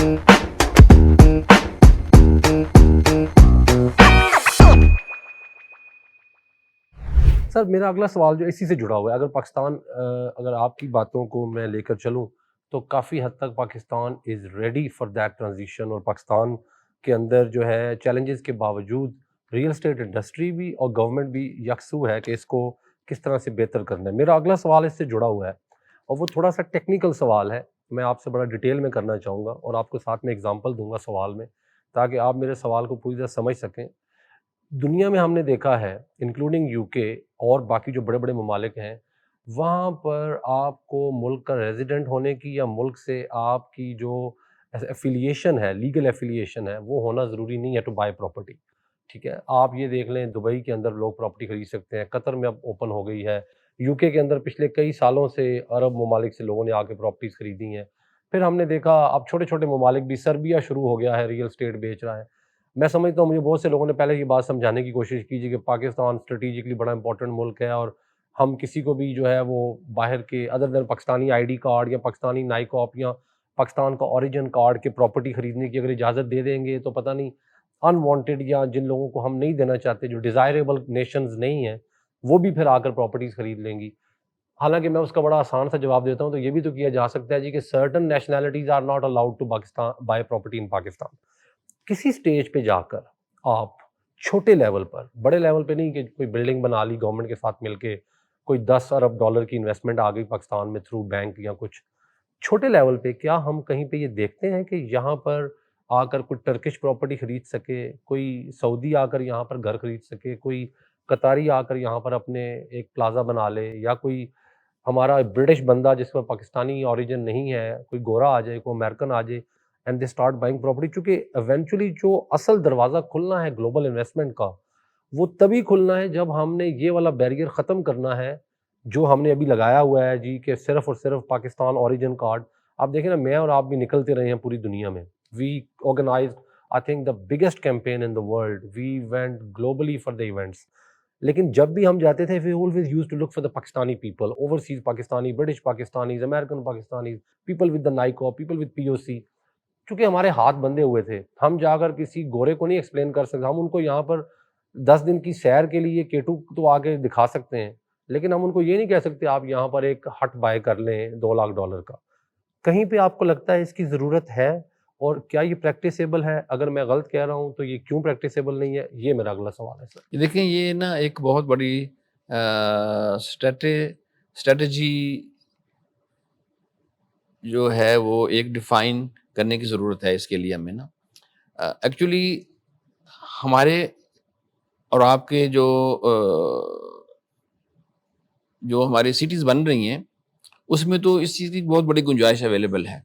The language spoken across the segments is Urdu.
سر میرا اگلا سوال جو اسی سے جڑا ہوا ہے، اگر پاکستان اگر آپ کی باتوں کو میں لے کر چلوں تو کافی حد تک Pakistan is ready for that transition, اور پاکستان کے اندر جو ہے چیلنجز کے باوجود ریئل اسٹیٹ انڈسٹری بھی اور گورنمنٹ بھی یکسو ہے کہ اس کو کس طرح سے بہتر کرنا ہے۔ میرا اگلا سوال اس سے جڑا ہوا ہے اور وہ تھوڑا سا ٹیکنیکل سوال ہے، میں آپ سے بڑا ڈیٹیل میں کرنا چاہوں گا اور آپ کو ساتھ میں اگزامپل دوں گا سوال میں، تاکہ آپ میرے سوال کو پوری طرح سمجھ سکیں۔ دنیا میں ہم نے دیکھا ہے انکلوڈنگ یو کے اور باقی جو بڑے بڑے ممالک ہیں، وہاں پر آپ کو ملک کا ریزیڈنٹ ہونے کی یا ملک سے آپ کی جو ایفیلیشن ہے، لیگل ایفیلیشن ہے، وہ ہونا ضروری نہیں ہے ٹو بائی پراپرٹی، ٹھیک ہے۔ آپ یہ دیکھ لیں دبئی کے اندر لوگ پراپرٹی خرید سکتے ہیں، قطر میں اب اوپن ہو گئی ہے، یو کے اندر پچھلے کئی سالوں سے عرب ممالک سے لوگوں نے آ کے پراپرٹیز خریدی ہیں۔ پھر ہم نے دیکھا اب چھوٹے چھوٹے ممالک بھی، سربیا شروع ہو گیا ہے ریئل اسٹیٹ بیچ رہا ہے۔ میں سمجھتا ہوں مجھے بہت سے لوگوں نے پہلے یہ بات سمجھانے کی کوشش کیجیے کہ پاکستان اسٹریٹجکلی بڑا امپورٹنٹ ملک ہے اور ہم کسی کو بھی جو ہے وہ باہر کے ادر دین پاکستانی آئی ڈی کارڈ یا پاکستانی نائک آپ یا پاکستان کا اوریجن کارڈ کے پراپرٹی خریدنے کی اگر اجازت دے دیں گے تو پتہ نہیں انوانٹیڈ یا جن لوگوں کو ہم نہیں دینا چاہتے، جو ڈیزائریبل نیشنز نہیں ہیں، وہ بھی پھر آ کر پراپرٹیز خرید لیں گی۔ حالانکہ میں اس کا بڑا آسان سا جواب دیتا ہوں، تو یہ بھی تو کیا جا سکتا ہے جی کہ certain nationalities are not allowed to Pakistan buy property in Pakistan. کسی سٹیج پہ جا کر آپ چھوٹے لیول پر، بڑے لیول پہ نہیں کہ کوئی بلڈنگ بنا لی گورنمنٹ کے ساتھ مل کے، کوئی 10 ارب ڈالر کی انویسٹمنٹ آ گئی پاکستان میں تھرو بینک یا کچھ، چھوٹے لیول پہ کیا ہم کہیں پہ یہ دیکھتے ہیں کہ یہاں پر آ کر کوئی ٹرکش پراپرٹی خرید سکے، کوئی سعودی آ کر یہاں پر گھر خرید سکے، کوئی قطاری آ کر یہاں پر اپنے ایک پلازا بنا لے، یا کوئی ہمارا برٹش بندہ جس میں پاکستانی اوریجن نہیں ہے، کوئی گورا آ جائے، کوئی امریکن آ جائے and they start buying property? چونکہ ایونچولی جو اصل دروازہ کھلنا ہے گلوبل انویسٹمنٹ کا، وہ تبھی کھلنا ہے جب ہم نے یہ والا بیریئر ختم کرنا ہے جو ہم نے ابھی لگایا ہوا ہے جی کہ صرف اور صرف پاکستان اوریجن کارڈ۔ آپ دیکھیں نا، میں اور آپ بھی نکلتے رہے ہیں پوری دنیا میں، we organised I think the biggest campaign in the world, we went globally for the events, لیکن جب بھی ہم جاتے تھے we always used to look for the Pakistani people, overseas Pakistani, British Pakistanis, American Pakistanis, people with the NICOP, people with POC۔ چونکہ ہمارے ہاتھ بندھے ہوئے تھے، ہم جا کر کسی گورے کو نہیں ایکسپلین کر سکتے، ہم ان کو یہاں پر 10 دن کی سیر کے لیے کیٹو تو آگے دکھا سکتے ہیں، لیکن ہم ان کو یہ نہیں کہہ سکتے آپ یہاں پر ایک ہٹ بائی کر لیں $2 لاکھ کا۔ کہیں پہ آپ کو لگتا ہے اس کی ضرورت ہے اور کیا یہ پریکٹیسیبل ہے؟ اگر میں غلط کہہ رہا ہوں تو یہ کیوں پریکٹیسیبل نہیں ہے؟ یہ میرا اگلا سوال ہے سر۔ دیکھیں یہ نا ایک بہت بڑی اسٹریٹجی جو ہے وہ ایک ڈیفائن کرنے کی ضرورت ہے اس کے لیے ہمیں نا۔ ایکچولی ہمارے اور آپ کے جو ہماری سٹیز بن رہی ہیں اس میں تو اس چیز کی بہت بڑی گنجائش اویلیبل ہے،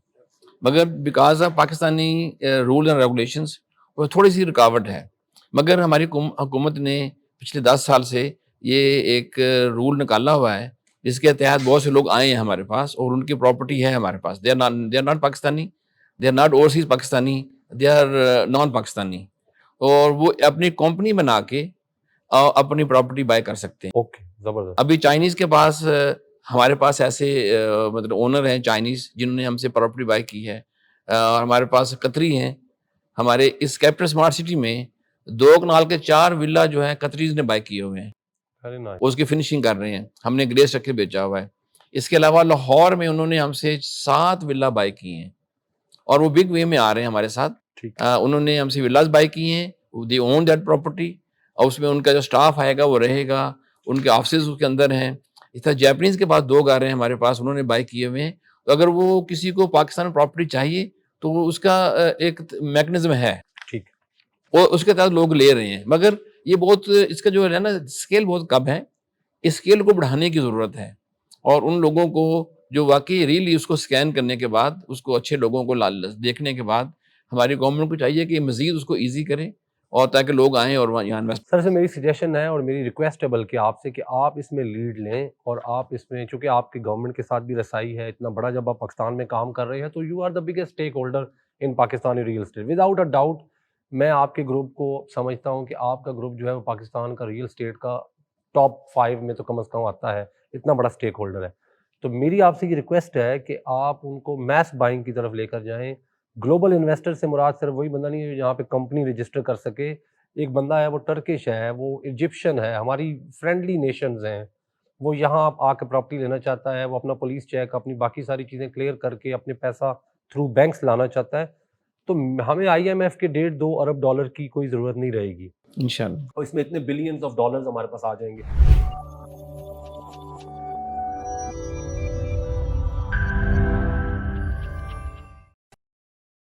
مگر because of Pakistani rule and regulations وہ تھوڑی سی رکاوٹ ہے۔ مگر ہماری حکومت نے پچھلے 10 سال سے یہ ایک رول نکالا ہوا ہے جس کے تحت بہت سے لوگ آئے ہیں ہمارے پاس اور ان کی پراپرٹی ہے ہمارے پاس، they are not Pakistani, they are not overseas Pakistani, they are non Pakistani, اور وہ اپنی کمپنی بنا کے اپنی پراپرٹی بائی کر سکتے ہیں۔ اوکے، زبردست۔ ابھی چائنیز کے پاس ہمارے پاس ایسے مطلب اونر ہیں چائنیز جنہوں نے ہم سے پراپرٹی بائی کی ہے، اور ہمارے پاس قطری ہیں۔ ہمارے اس کیپٹل اسمارٹ سٹی میں 2 کنال کے 4 ولا جو ہیں قطریز نے بائی کیے ہوئے ہیں، ویری نائس۔ اس کی فنشنگ کر رہے ہیں، ہم نے گریس رکھ کے بیچا ہوا ہے۔ اس کے علاوہ لاہور میں انہوں نے ہم سے 7 ولا بائی کی ہیں اور وہ بگ وے میں آ رہے ہیں ہمارے ساتھ۔ ٹھیک، انہوں نے ہم سے ولاز بائی کی ہیں، دے اون دیٹ پراپرٹی، اور اس میں ان کا جو سٹاف آئے گا وہ رہے گا، ان کے آفسز اس کے اندر ہیں۔ اس طرح جیپنیز کے پاس 2 گھر ہیں ہمارے پاس، انہوں نے بائی کیے ہوئے ہیں۔ تو اگر وہ کسی کو پاکستان میں پراپرٹی چاہیے تو وہ اس کا ایک میکنزم ہے، ٹھیک۔ اور اس کے تحت لوگ لے رہے ہیں، مگر یہ بہت اس کا جو ہے نا اسکیل بہت کم ہے۔ اس اسکیل کو بڑھانے کی ضرورت ہے، اور ان لوگوں کو جو واقعی ریلی اس کو سکین کرنے کے بعد، اس کو اچھے لوگوں کو دیکھنے کے بعد ہماری گورنمنٹ کو چاہیے کہ مزید اس کو ایزی کرے اور تاکہ لوگ آئیں اور یہاں انویسٹ۔ سر سے میری سجیشن ہے اور میری ریکویسٹ ہے بلکہ آپ سے کہ آپ اس میں لیڈ لیں، اور آپ اس میں چونکہ آپ کی گورنمنٹ کے ساتھ بھی رسائی ہے اتنا بڑا، جب آپ پاکستان میں کام کر رہے ہیں تو you are the biggest stake holder in Pakistani real estate without a doubt. میں آپ کے گروپ کو سمجھتا ہوں کہ آپ کا گروپ جو ہے وہ پاکستان کا ریئل اسٹیٹ کا ٹاپ 5 میں تو کم از کم آتا ہے، اتنا بڑا اسٹیک ہولڈر ہے۔ تو میری آپ سے یہ ریکویسٹ ہے کہ آپ ان کو میس بائنگ کی طرف لے کر جائیں، گلوبل انویسٹر سے مراد صرف وہی بندہ نہیں ہے جو یہاں پہ کمپنی رجسٹر کر سکے. ایک بندہ ہے وہ ٹرکش ہے, وہ ایجپشن ہے, ہماری فرینڈلی نیشنز ہیں, وہ یہاں آ کے پراپرٹی لینا چاہتا ہے, وہ اپنا پولیس چیک اپنی باقی ساری چیزیں کلیئر کر کے اپنے پیسہ تھرو بینکس لانا چاہتا ہے. تو ہمیں آئی ایم ایف کے 1.5-2 ارب ڈالر کی کوئی ضرورت نہیں رہے گی, انشاءاللہ. اور اس میں اتنے بلینز آف ڈالرز ہمارے پاس آ جائیں گے.